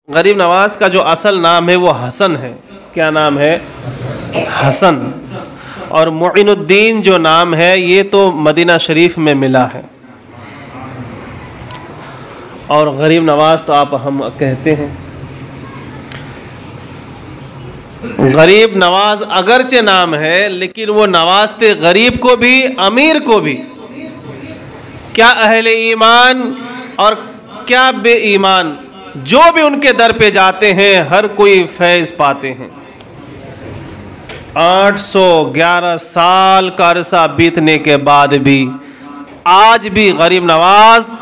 गरीब नवाज का जो असल नाम है वो हसन है। क्या नाम है? हसन। और मुइनुद्दीन जो नाम है ये तो मदीना शरीफ में मिला है। और गरीब नवाज तो आप हम कहते हैं। गरीब नवाज अगरचे नाम है लेकिन वो नवाजते गरीब को भी अमीर को भी। क्या अहले ईमान और क्या बेईमान जो भी उनके दर पे जाते हैं हर कोई फैज़ पाते हैं। 811 साल का अरसा बीतने के बाद भी आज भी गरीब नवाज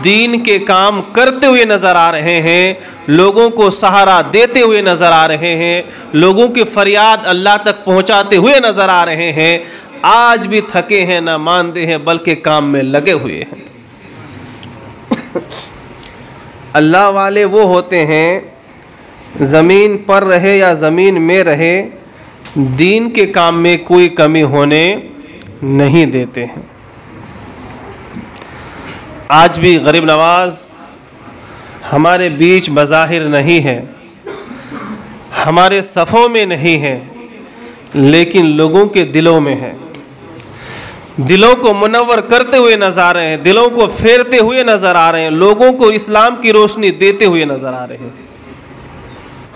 दीन के काम करते हुए नज़र आ रहे हैं, लोगों को सहारा देते हुए नज़र आ रहे हैं, लोगों की फरियाद अल्लाह तक पहुंचाते हुए नज़र आ रहे हैं। आज भी थके हैं ना मानते हैं बल्कि काम में लगे हुए हैं। अल्लाह वाले वो होते हैं ज़मीन पर रहे या ज़मीन में रहे दीन के काम में कोई कमी होने नहीं देते हैं। आज भी गरीब नवाज हमारे बीच बज़ाहिर नहीं है, हमारे सफ़ों में नहीं है, लेकिन लोगों के दिलों में है। दिलों को मुनव्वर करते हुए नज़र आ रहे हैं, दिलों को फेरते हुए नज़र आ रहे हैं, लोगों को इस्लाम की रोशनी देते हुए नज़र आ रहे हैं।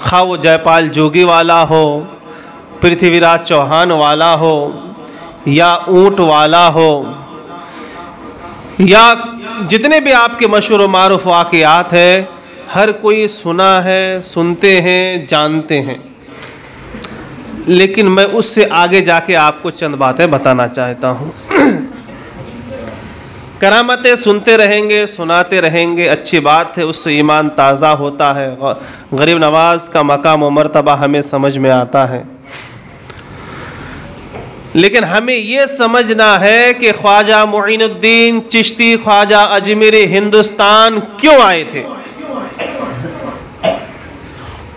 खा वो जयपाल जोगी वाला हो, पृथ्वीराज चौहान वाला हो, या ऊँट वाला हो, या जितने भी आपके मशहूर मारूफ वाक़ियात है, हर कोई सुना है, सुनते हैं, जानते हैं। लेकिन मैं उससे आगे जाके आपको चंद बातें बताना चाहता हूँ। करामतें सुनते रहेंगे, सुनाते रहेंगे, अच्छी बात है, उससे ईमान ताज़ा होता है, गरीब नवाज का मकाम व मर्तबा हमें समझ में आता है। लेकिन हमें ये समझना है कि ख्वाजा मुइनुद्दीन चिश्ती ख्वाजा अजमेरी हिंदुस्तान क्यों आए थे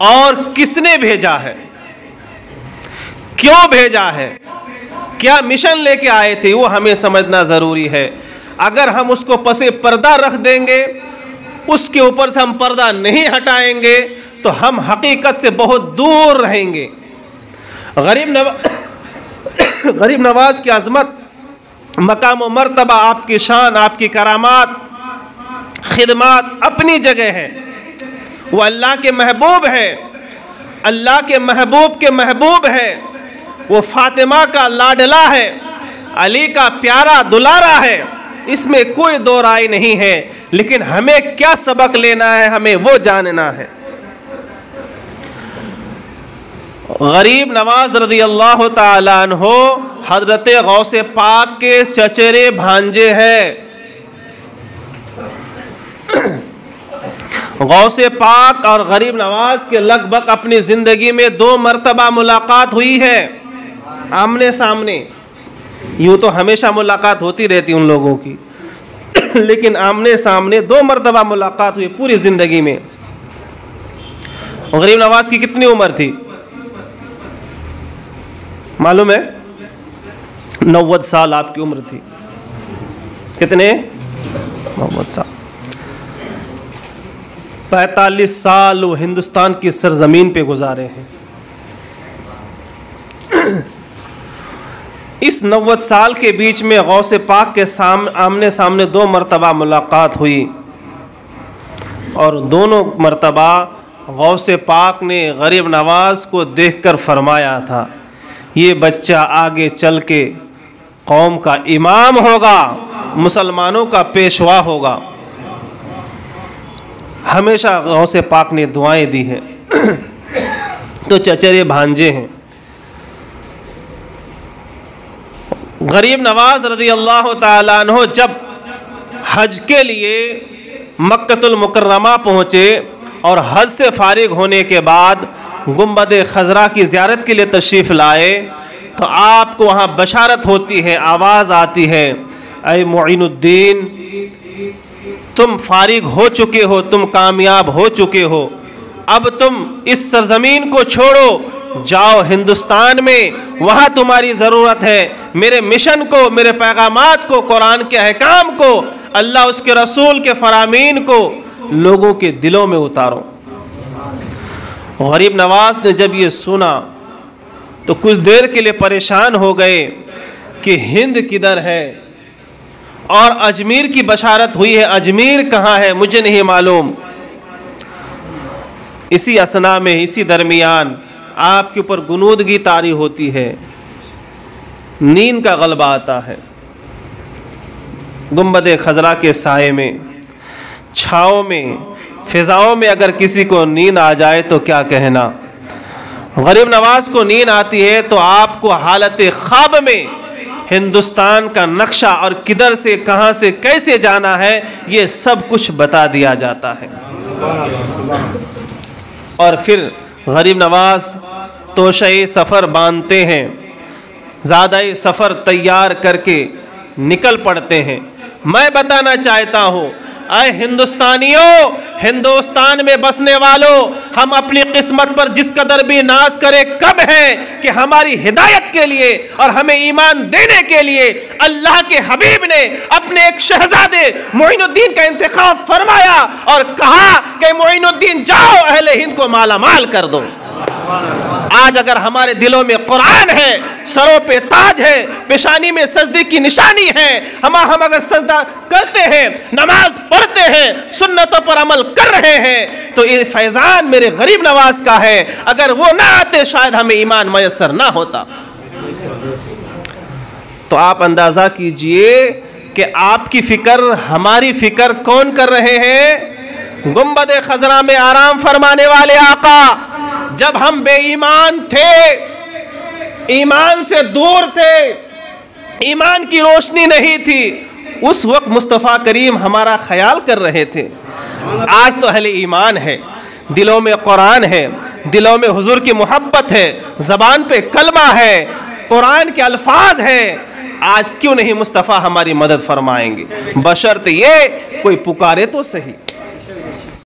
और किसने भेजा है, क्यों भेजा है, क्या मिशन लेके आए थे, वो हमें समझना ज़रूरी है। अगर हम उसको पसे पर्दा रख देंगे, उसके ऊपर से हम पर्दा नहीं हटाएंगे तो हम हकीकत से बहुत दूर रहेंगे। गरीब नवाज की अज़मत, मकाम व मर्तबा, आपकी शान, आपकी करामात, खिदमात अपनी जगह है। वो अल्लाह के महबूब है, अल्लाह के महबूब है। वो फातिमा का लाडला है, अली का प्यारा दुलारा है, इसमें कोई दो राय नहीं है। लेकिन हमें क्या सबक लेना है, हमें वो जानना है। गरीब नवाज रज़ी अल्लाह ताला अन्हो हज़रत गौसे पाक के चचेरे भांजे हैं। गौसे पाक और गरीब नवाज के लगभग अपनी ज़िंदगी में 2 मरतबा मुलाकात हुई है, आमने सामने। यूँ तो हमेशा मुलाकात होती रहती उन लोगों की, लेकिन आमने सामने 2 मरतबा मुलाकात हुई पूरी ज़िंदगी में। गरीब नवाज की कितनी उम्र थी मालूम है? 90 साल आपकी उम्र थी। कितने? 90 साल। 45 साल वो हिंदुस्तान की सरजमीन पे गुजारे हैं। इस 90 साल के बीच में गौसे पाक के आमने सामने 2 मरतबा मुलाकात हुई और दोनों मरतबा गौसे पाक ने गरीब नवाज को देखकर फरमाया था, ये बच्चा आगे चल के कौम का इमाम होगा, मुसलमानों का पेशवा होगा। हमेशा गौसे पाक ने दुआएं दी हैं। तो चचेरे भांजे हैं। गरीब नवाज रज़ी अल्लाह ताला अन्हो जब हज के लिए मक्कतुल मुकर्रमा पहुँचे और हज से फारिग होने के बाद गुंबद खजरा की ज़ियारत के लिए तशरीफ़ लाए तो आपको वहाँ बशारत होती है, आवाज़ आती है, ऐ मुइनुद्दीन, तुम फारिग हो चुके हो, तुम कामयाब हो चुके हो, अब तुम इस सरजमीन को छोड़ो, जाओ हिंदुस्तान में, वहाँ तुम्हारी ज़रूरत है। मेरे मिशन को, मेरे पैगामात को, कुरान के अहकाम को, अल्लाह उसके रसूल के फरामीन को लोगों के दिलों में उतारो। गरीब नवाज ने जब ये सुना तो कुछ देर के लिए परेशान हो गए कि हिंद किधर है, और अजमेर की बशारत हुई है, अजमेर कहाँ है मुझे नहीं मालूम। इसी असना में, इसी दरमियान आपके ऊपर गुनूदगी तारी होती है, नींद का गलबा आता है। गुंबद खजरा के साए में, छाँव में, फिजाओं में अगर किसी को नींद आ जाए तो क्या कहना। गरीब नवाज को नींद आती है तो आपको हालत ख्वाब में हिंदुस्तान का नक्शा और किधर से, कहाँ से, कैसे जाना है, ये सब कुछ बता दिया जाता है। और फिर गरीब नवाज तोशे सफ़र बांधते हैं, ज़्यादा सफ़र तैयार करके निकल पड़ते हैं। मैं बताना चाहता हूँ, अय हिंदुस्तानियों, हिंदुस्तान में बसने वालों, हम अपनी किस्मत पर जिस कदर भी नाज करें कम है कि हमारी हिदायत के लिए और हमें ईमान देने के लिए अल्लाह के हबीब ने अपने एक शहजादे मोइनुद्दीन का इंतखाब फरमाया और कहा कि मोइनुद्दीन जाओ अहले हिंद को माला माल कर दो। आज अगर हमारे दिलों में कुरान है, सरों पे ताज है, पेशानी में सजदे की निशानी है, हम अगर सजदा करते हैं, नमाज पढ़ते हैं, सुन्नतों पर अमल कर रहे हैं, तो ये फैजान मेरे गरीब नवाज का है। अगर वो ना आते शायद हमें ईमान मयसर ना होता। तो आप अंदाजा कीजिए कि आपकी फिक्र, हमारी फिक्र कौन कर रहे हैं? गुंबद खजरा में आराम फरमाने वाले आका जब हम बेईमान थे, ईमान से दूर थे, ईमान की रोशनी नहीं थी, उस वक्त मुस्तफ़ा करीम हमारा ख्याल कर रहे थे। आज तो अहले ईमान है, दिलों में कुरान है, दिलों में हुजूर की मोहब्बत है, ज़बान पे कलमा है, कुरान के अल्फाज है। आज क्यों नहीं मुस्तफ़ा हमारी मदद फरमाएंगे? बशर्ते ये कोई पुकारे तो सही।